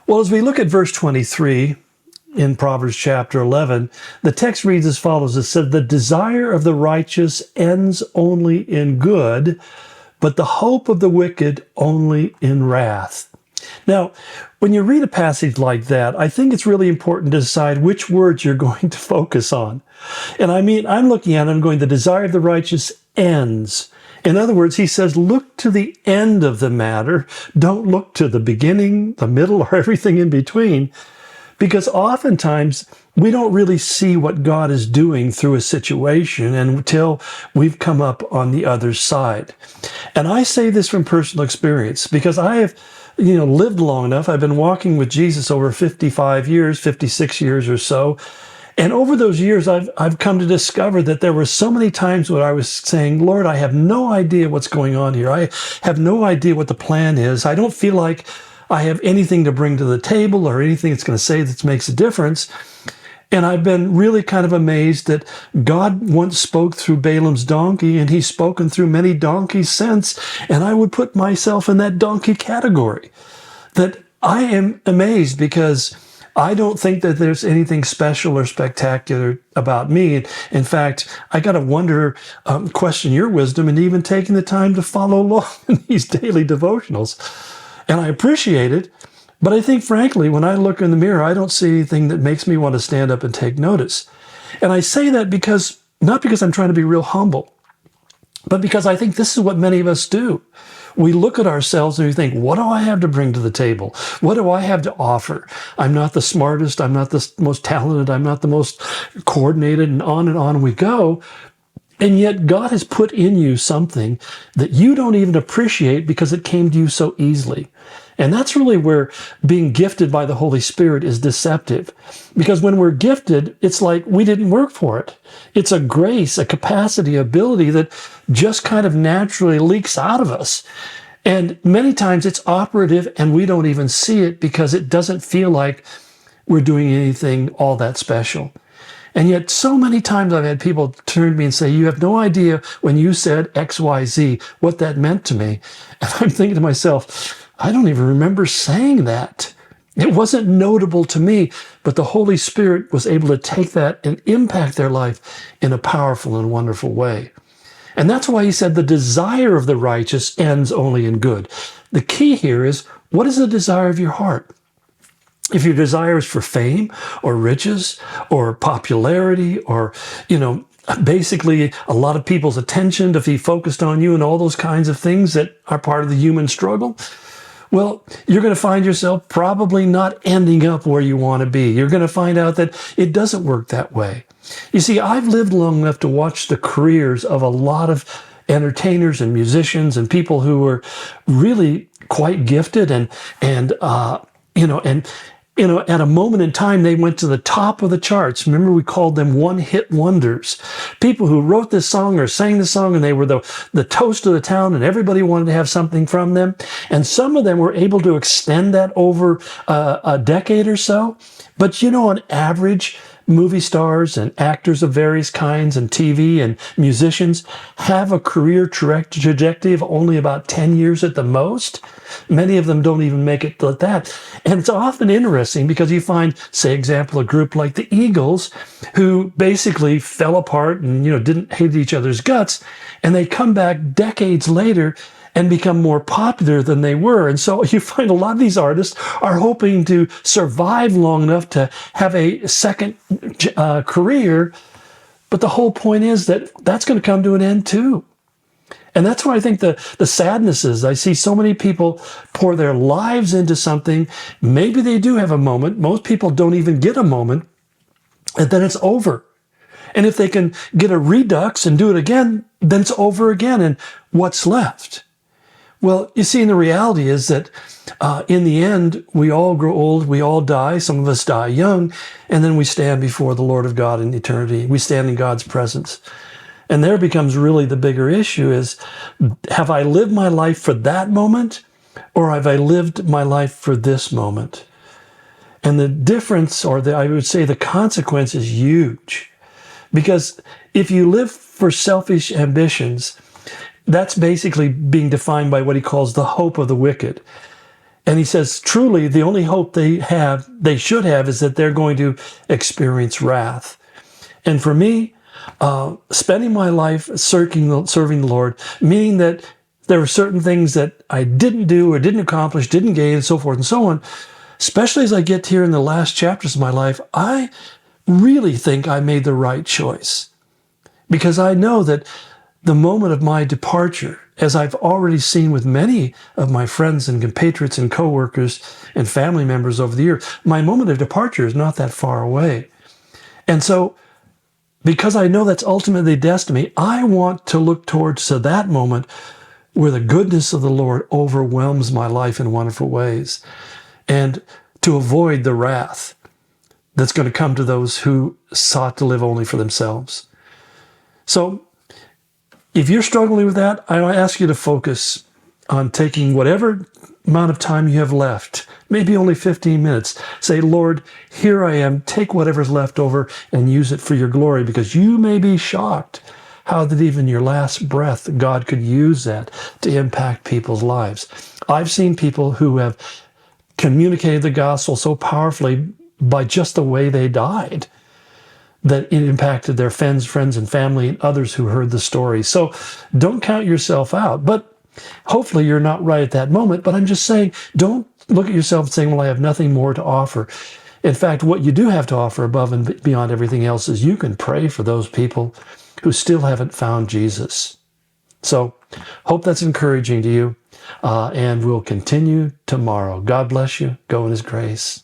Well, as we look at verse 23 in Proverbs chapter 11, the text reads as follows. It said, "The desire of the righteous ends only in good, but the hope of the wicked only in wrath." Now, when you read a passage like that, I think it's really important to decide which words you're going to focus on. And I mean, I'm looking at it, I'm going, the desire of the righteous ends. In other words, he says, look to the end of the matter. Don't look to the beginning, the middle, or everything in between. Because oftentimes we don't really see what God is doing through a situation until we've come up on the other side. And I say this from personal experience because I have lived long enough. I've been walking with Jesus over 55 years, 56 years or so. And over those years, I've come to discover that there were so many times when I was saying, Lord, I have no idea what's going on here. I have no idea what the plan is. I don't feel like I have anything to bring to the table or anything that's going to say that makes a difference. And I've been really kind of amazed that God once spoke through Balaam's donkey, and he's spoken through many donkeys since. And I would put myself in that donkey category. That I am amazed because I don't think that there's anything special or spectacular about me. In fact, I got to wonder, question your wisdom and even taking the time to follow along in these daily devotionals. And I appreciate it. But I think, frankly, when I look in the mirror, I don't see anything that makes me want to stand up and take notice. And I say that because, not because I'm trying to be real humble, but because I think this is what many of us do. We look at ourselves and we think, what do I have to bring to the table? What do I have to offer? I'm not the smartest. I'm not the most talented. I'm not the most coordinated, and on we go. And yet God has put in you something that you don't even appreciate because it came to you so easily. And that's really where being gifted by the Holy Spirit is deceptive. Because when we're gifted, it's like we didn't work for it. It's a grace, a capacity, ability that just kind of naturally leaks out of us. And many times it's operative and we don't even see it because it doesn't feel like we're doing anything all that special. And yet so many times I've had people turn to me and say, you have no idea when you said X, Y, Z, what that meant to me. And I'm thinking to myself, I don't even remember saying that. It wasn't notable to me, but the Holy Spirit was able to take that and impact their life in a powerful and wonderful way. And that's why he said the desire of the righteous ends only in good. The key here is, what is the desire of your heart? If your desire is for fame or riches or popularity or, basically a lot of people's attention to be focused on you and all those kinds of things that are part of the human struggle, well, you're going to find yourself probably not ending up where you want to be. You're going to find out that it doesn't work that way. You see, I've lived long enough to watch the careers of a lot of entertainers and musicians and people who were really quite gifted and at a moment in time, they went to the top of the charts. Remember, we called them one-hit wonders. People who wrote this song or sang the song, and they were the toast of the town, and everybody wanted to have something from them. And some of them were able to extend that over a decade or so. But on average, movie stars and actors of various kinds and TV and musicians have a career trajectory of only about 10 years at the most. Many of them don't even make it like that. And it's often interesting because you find, say, example, a group like the Eagles who basically fell apart and, didn't hate each other's guts. And they come back decades later and become more popular than they were. And so you find a lot of these artists are hoping to survive long enough to have a second career. But the whole point is that that's going to come to an end too. And that's why I think the sadness is I see so many people pour their lives into something. Maybe they do have a moment. Most people don't even get a moment. And then it's over. And if they can get a redux and do it again, then it's over again. And what's left? Well, you see, the reality is that in the end, we all grow old, we all die, some of us die young, and then we stand before the Lord of God in eternity. We stand in God's presence. And there becomes really the bigger issue is, have I lived my life for that moment, or have I lived my life for this moment? And the difference, I would say the consequence is huge. Because if you live for selfish ambitions, that's basically being defined by what he calls the hope of the wicked. And he says, truly, the only hope they should have, is that they're going to experience wrath. And for me, spending my life serving the Lord, meaning that there were certain things that I didn't do or didn't accomplish, didn't gain, and so forth and so on, especially as I get here in the last chapters of my life, I really think I made the right choice. Because I know that the moment of my departure, as I've already seen with many of my friends and compatriots and coworkers and family members over the years, my moment of departure is not that far away. And so, because I know that's ultimately destiny, I want to look towards to that moment where the goodness of the Lord overwhelms my life in wonderful ways, and to avoid the wrath that's going to come to those who sought to live only for themselves. So, if you're struggling with that, I ask you to focus on taking whatever amount of time you have left, maybe only 15 minutes. Say, Lord, here I am. Take whatever's left over and use it for your glory, because you may be shocked how that even your last breath, God could use that to impact people's lives. I've seen people who have communicated the gospel so powerfully by just the way they died, that it impacted their friends and family and others who heard the story. So don't count yourself out. But hopefully you're not right at that moment. But I'm just saying, don't look at yourself and saying, well, I have nothing more to offer. In fact, what you do have to offer above and beyond everything else is you can pray for those people who still haven't found Jesus. So hope that's encouraging to you. And we'll continue tomorrow. God bless you. Go in his grace.